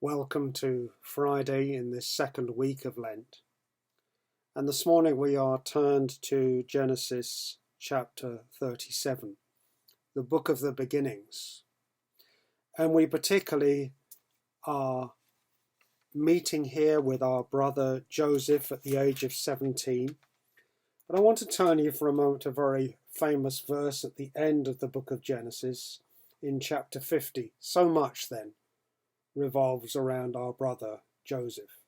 Welcome to Friday in this second week of Lent. And this morning we are turned to Genesis chapter 37, the book of the beginnings. And we particularly are meeting here with our brother Joseph at the age of 17. But I want to turn you for a moment to a very famous verse at the end of the book of Genesis in chapter 50. So much then revolves around our brother Joseph,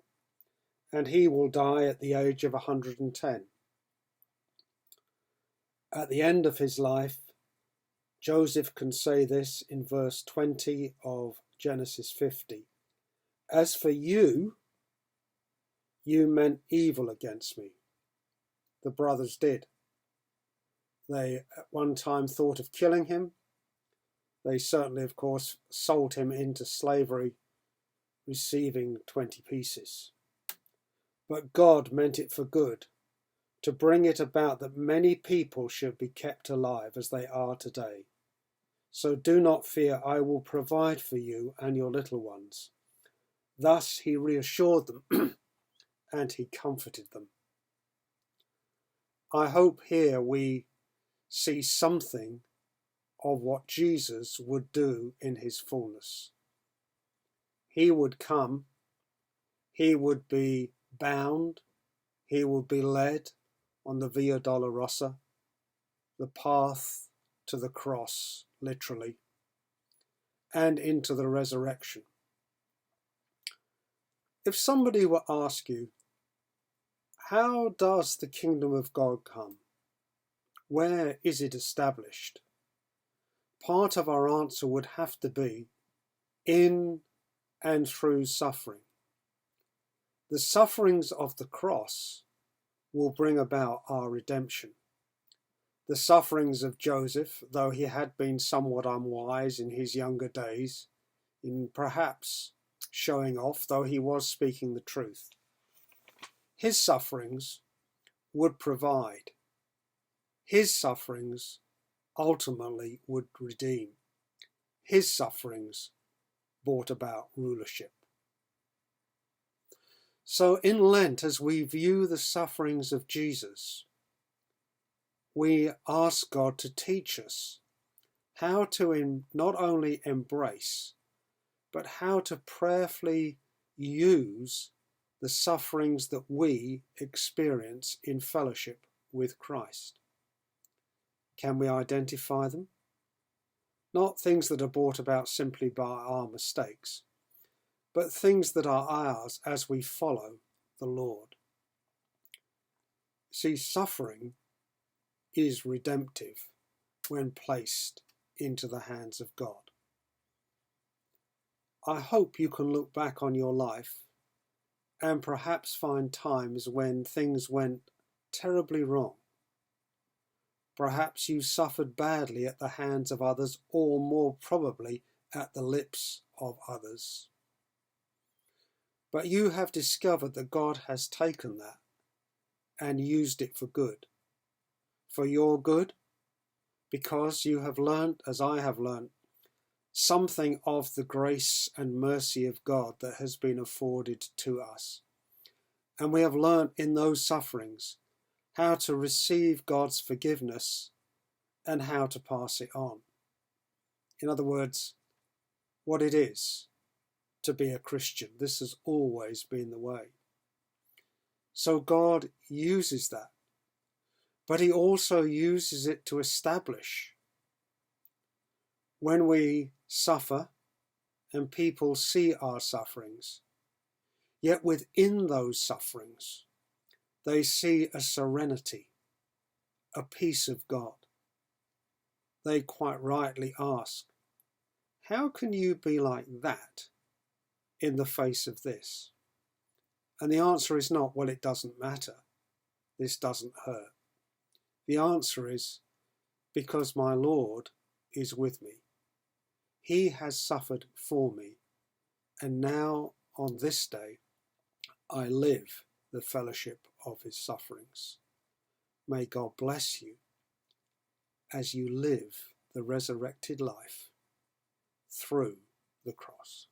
and he will die at the age of 110. At the end of his life, Joseph can say this in verse 20 of Genesis 50. As for you, you meant evil against me. The brothers did. They at one time thought of killing him. They certainly, of course, sold him into slavery, receiving 20 pieces. But God meant it for good, to bring it about that many people should be kept alive as they are today. So do not fear, I will provide for you and your little ones. Thus he reassured them and he comforted them. I hope here we see something of what Jesus would do in his fullness. He would come, he would be bound, he would be led on the Via Dolorosa, the path to the cross, literally, and into the resurrection. If somebody were to ask you, how does the kingdom of God come? Where is it established? Part of our answer would have to be in and through suffering. The sufferings of the cross will bring about our redemption. The sufferings of Joseph, though he had been somewhat unwise in his younger days, in perhaps showing off, though he was speaking the truth, his sufferings would provide. His sufferings ultimately would redeem. His sufferings brought about rulership. So in Lent, as we view the sufferings of Jesus, we ask God to teach us how to not only embrace, but how to prayerfully use the sufferings that we experience in fellowship with Christ. Can we identify them? Not things that are brought about simply by our mistakes, but things that are ours as we follow the Lord. See, suffering is redemptive when placed into the hands of God. I hope you can look back on your life and perhaps find times when things went terribly wrong. Perhaps you suffered badly at the hands of others, or more probably at the lips of others. But you have discovered that God has taken that and used it for good. For your good, because you have learnt, as I have learnt, something of the grace and mercy of God that has been afforded to us. And we have learnt in those sufferings how to receive God's forgiveness and how to pass it on. In other words, what it is to be a Christian. This has always been the way. So God uses that, but he also uses it to establish. When we suffer and people see our sufferings, yet within those sufferings, they see a serenity, a peace of God. They quite rightly ask, how can you be like that in the face of this? And the answer is not, well, it doesn't matter. This doesn't hurt. The answer is, because my Lord is with me. He has suffered for me. And now, on this day, I live the fellowship of his sufferings. May God bless you as you live the resurrected life through the cross.